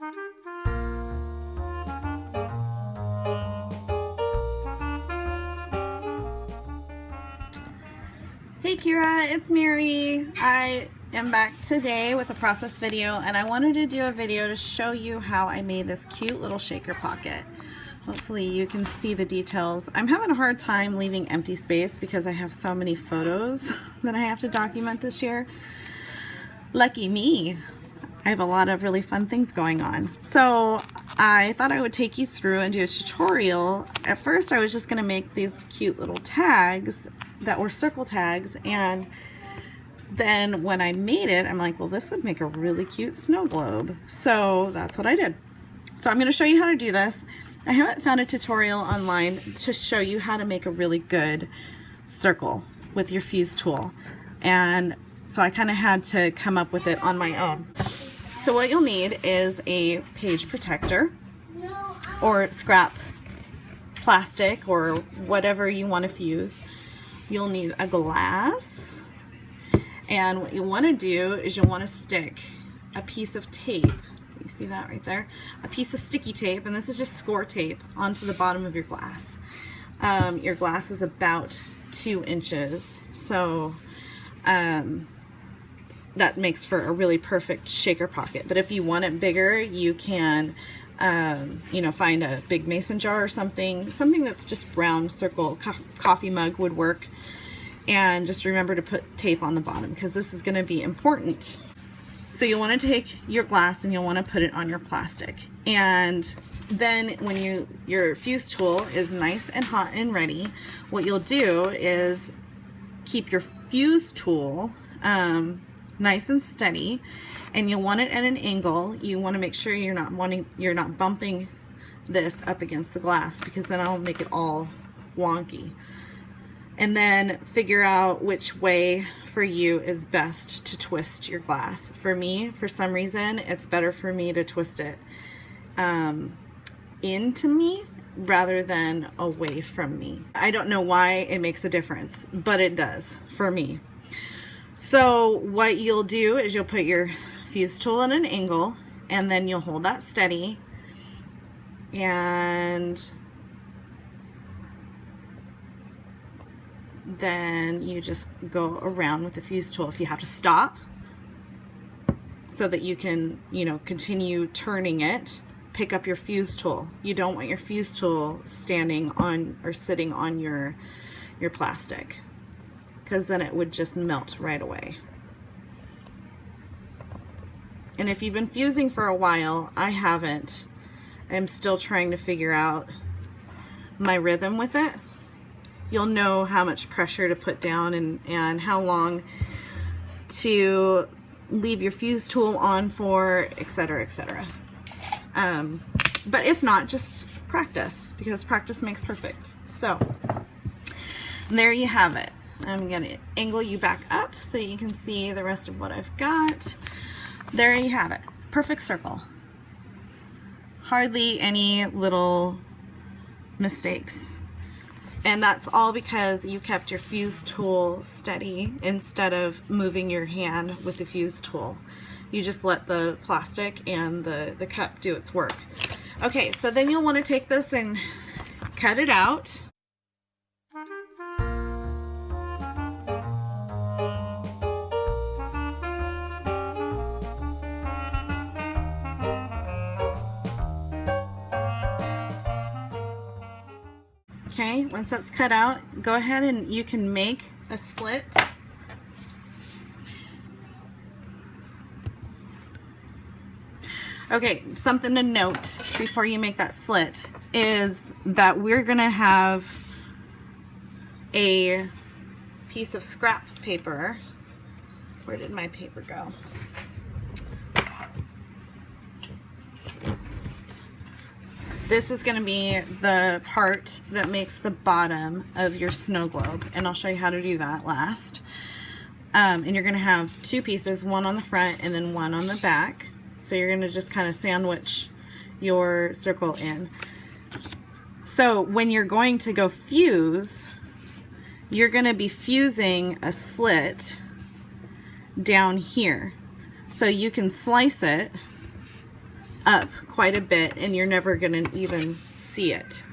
Hey Kira, it's Mary. I am back today with a process video, and I wanted to do a video to show you how I made this cute little shaker pocket. Hopefully you can see the details. I'm having a hard time leaving empty space because I have so many photos that I have to document this year. Lucky me. I have a lot of really fun things going on. So I thought I would take you through and do a tutorial. At first I was just going to make these cute little tags that were circle tags, and then when I made it, I'm like, well, this would make a really cute snow globe. So that's what I did. So I'm going to show you how to do this. I haven't found a tutorial online to show you how to make a really good circle with your fuse tool, and so I kind of had to come up with it on my own. So what you'll need is a page protector or scrap plastic or whatever you want to fuse. You'll need a glass, and what you want to do is you'll want to stick a piece of tape. You see that right there? A piece of sticky tape, and this is just score tape, onto the bottom of your glass. Your glass is about 2 inches, so that makes for a really perfect shaker pocket. But if you want it bigger, you can you know, find a big mason jar or something that's just round, circle. Coffee mug would work. And just remember to put tape on the bottom, because this is going to be important. So you'll want to take your glass and you'll want to put it on your plastic, and then when your fuse tool is nice and hot and ready, what you'll do is keep your fuse tool nice and steady, and you'll want it at an angle. You want to make sure you're not bumping this up against the glass, because then I'll make it all wonky. And then figure out which way for you is best to twist your glass. For me, for some reason, it's better for me to twist it into me rather than away from me. I don't know why it makes a difference, but it does for me. So what you'll do is you'll put your fuse tool at an angle, and then you'll hold that steady, and then you just go around with the fuse tool. If you have to stop so that you can, you know, continue turning it, pick up your fuse tool. You don't want your fuse tool standing on or sitting on your plastic, because then it would just melt right away. And if you've been fusing for a while, I haven't. I'm still trying to figure out my rhythm with it. You'll know how much pressure to put down and how long to leave your fuse tool on for, etc., etc. But if not, just practice, because practice makes perfect. So there you have it. I'm going to angle you back up so you can see the rest of what I've got. There you have it. Perfect circle. Hardly any little mistakes. And that's all because you kept your fuse tool steady instead of moving your hand with the fuse tool. You just let the plastic and the cup do its work. Okay, so then you'll want to take this and cut it out. Okay, once that's cut out, go ahead and you can make a slit. Okay, something to note before you make that slit is that we're gonna have a piece of scrap paper. Where did my paper go? This is going to be the part that makes the bottom of your snow globe, and I'll show you how to do that last. And you're going to have 2 pieces, one on the front and then one on the back. So you're going to just kind of sandwich your circle in. So when you're going to go fuse, you're going to be fusing a slit down here. So you can slice it up quite a bit and you're never going to even see it.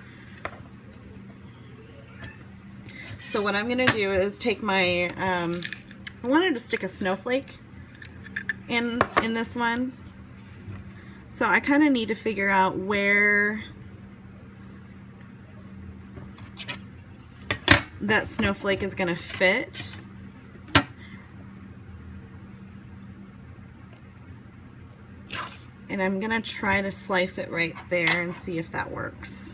So what I'm going to do is take my, I wanted to stick a snowflake in this one. So I kind of need to figure out where that snowflake is going to fit. And I'm going to try to slice it right there and see if that works.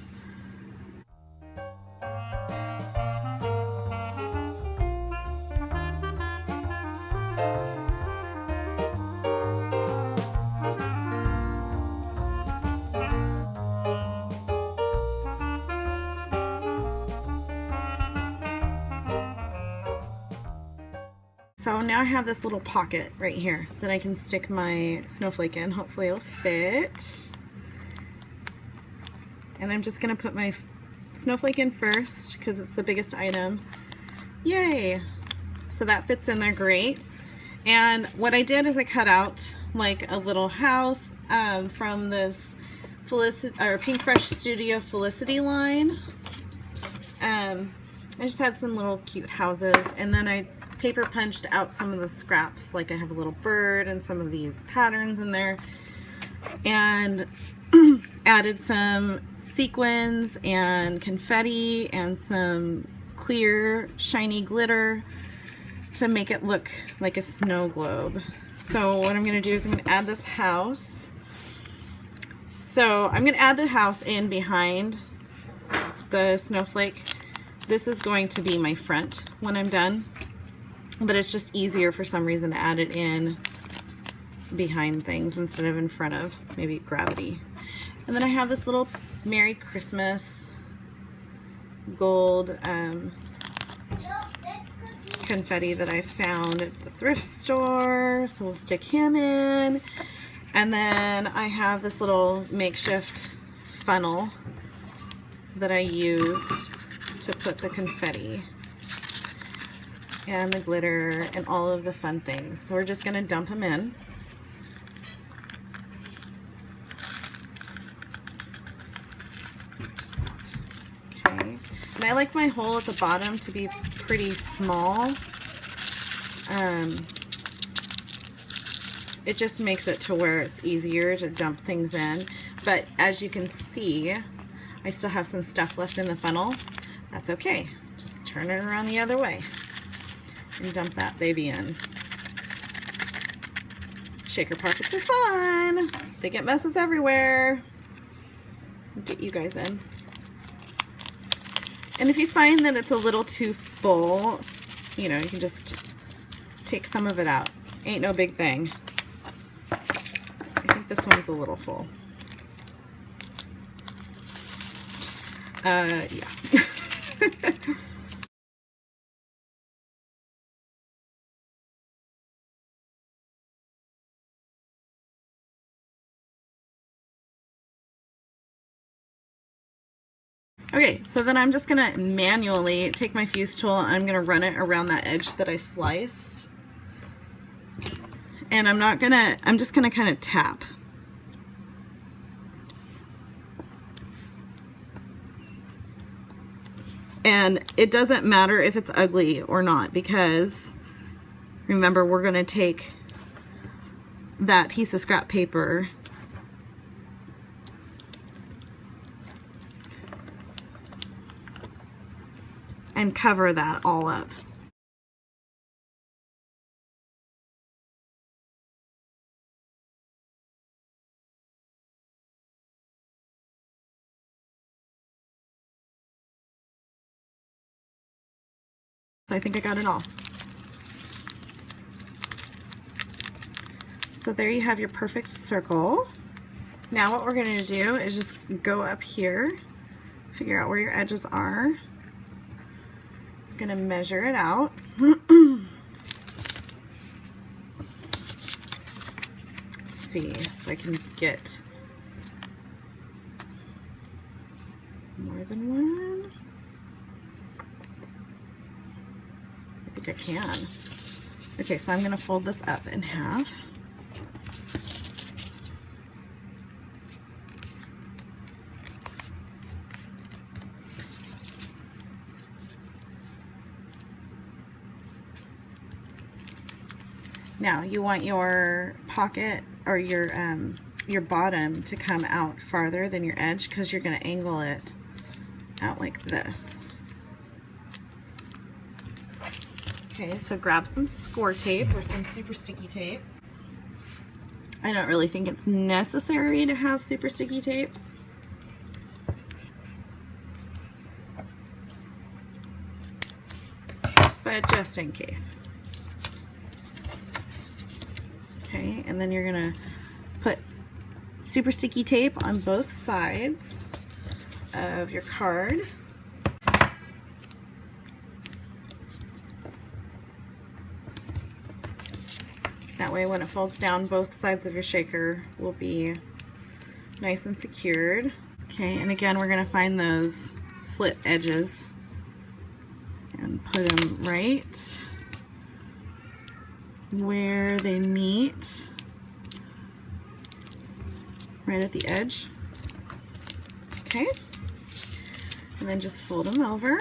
So now I have this little pocket right here that I can stick my snowflake in. Hopefully it'll fit. And I'm just going to put my snowflake in first because it's the biggest item. Yay! So that fits in there great. And what I did is I cut out like a little house from this Pink Fresh Studio Felicity line. I just had some little cute houses, and then I paper punched out some of the scraps, like I have a little bird and some of these patterns in there, and added some sequins and confetti and some clear shiny glitter to make it look like a snow globe. So what I'm going to do is I'm going to add this house. So I'm going to add the house in behind the snowflake. This is going to be my front when I'm done, but it's just easier for some reason to add it in behind things instead of in front of, maybe gravity. And then I have this little Merry Christmas gold confetti that I found at the thrift store, so we'll stick him in. And then I have this little makeshift funnel that I used to put the confetti and the glitter and all of the fun things. So we're just going to dump them in. Okay, and I like my hole at the bottom to be pretty small. It just makes it to where it's easier to dump things in. But as you can see, I still have some stuff left in the funnel. That's okay. Just turn it around the other way and dump that baby in. Shaker pockets are fun. They get messes everywhere. Get you guys in. And if you find that it's a little too full, you know, you can just take some of it out. Ain't no big thing. I think this one's a little full. Yeah. Okay, so then I'm just gonna manually take my fuse tool and I'm gonna run it around that edge that I sliced. And I'm just gonna kind of tap. And it doesn't matter if it's ugly or not, because remember, we're gonna take that piece of scrap paper and cover that all up. So I think I got it all. So there you have your perfect circle. Now what we're going to do is just go up here, figure out where your edges are. I'm going to measure it out. Let's see if I can get more than one. I think I can. Okay, so I'm going to fold this up in half. Now you want your pocket or your bottom to come out farther than your edge because you're going to angle it out like this. Okay, so grab some score tape or some super sticky tape. I don't really think it's necessary to have super sticky tape. But just in case. Okay, and then you're gonna put super sticky tape on both sides of your card. That way when it folds down, both sides of your shaker will be nice and secured. Okay, and again, we're gonna find those slit edges and put them right where they meet, right at the edge. Okay, and then just fold them over.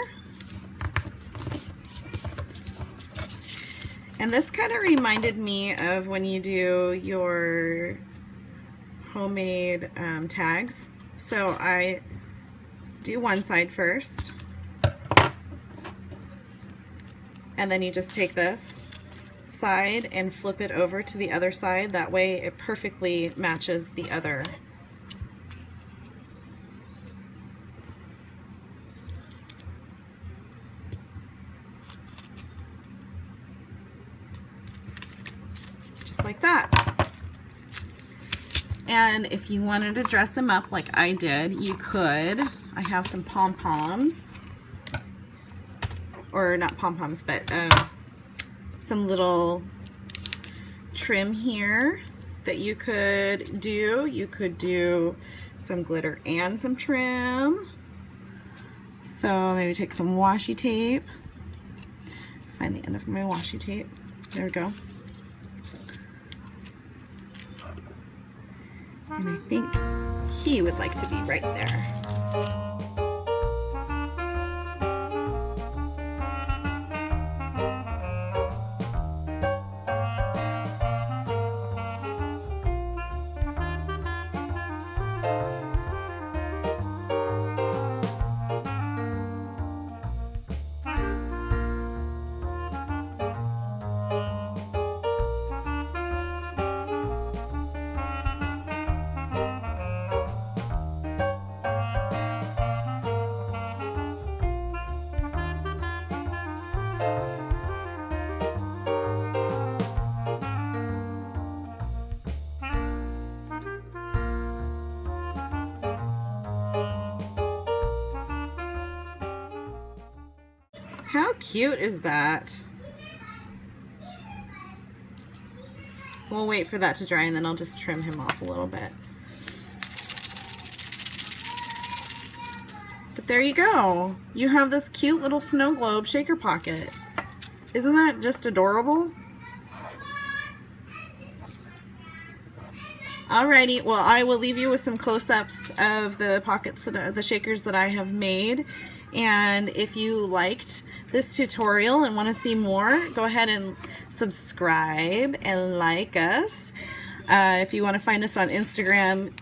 And this kind of reminded me of when you do your homemade tags. So I do one side first, and then you just take this side and flip it over to the other side. That way it perfectly matches the other. Just like that. And if you wanted to dress them up like I did, you could. I have some pom-poms, or not pom-poms, but some little trim here that you could do. You could do some glitter and some trim. So maybe take some washi tape. Find the end of my washi tape. There we go. And I think he would like to be right there. How cute is that? We'll wait for that to dry and then I'll just trim him off a little bit. But there you go. You have this cute little snow globe shaker pocket. Isn't that just adorable? Alrighty, well, I will leave you with some close-ups of the pockets, the shakers that I have made. And if you liked this tutorial and want to see more, go ahead and subscribe and like us. If you want to find us on Instagram,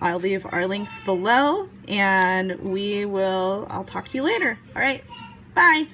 I'll leave our links below, and I'll talk to you later. All right, bye.